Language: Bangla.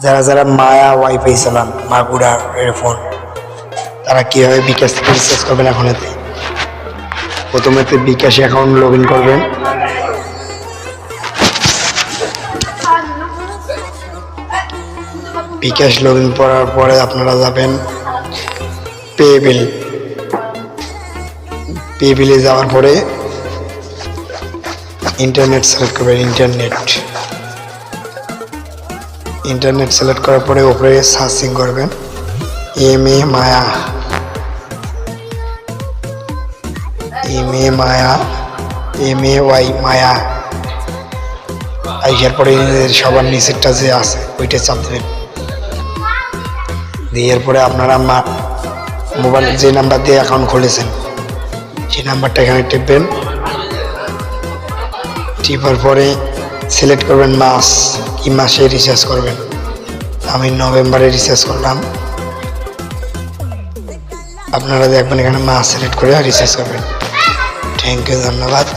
যারা যারা মায়া ওয়াইফাই চালান মাগুরার ফোন, তারা কীভাবে বিকাশ থেকে রিচার্জ করবেন এখন এতে প্রথমে বিকাশ অ্যাকাউন্ট লগ ইন করবেন। বিকাশ লগ ইন করার পরে আপনারা যাবেন পেবিলে যাওয়ার পরে ইন্টারনেট সিলেক্ট করবেন। ইন্টারনেট সিলেক্ট করার পরে উপরে সার্চিং করবেন মায়া MAY মায়া। আইসার পরে সবার নিচেরটা যে আছে ওইটা চাপ দেবেন। দেওয়ার পরে আপনারা মোবাইল যে নাম্বার দিয়ে অ্যাকাউন্ট খুলেছেন সেই নাম্বারটা এখানে টিপবেন। টিপার পরে সিলেক্ট করবেন মাস, কি মাসে রিচার্জ করবেন। আমি নভেম্বরে রিচার্জ করলাম। আপনারা দেখবেন এখানে মাস সিলেক্ট করে রিচার্জ করবেন। থ্যাংক ইউ, ধন্যবাদ।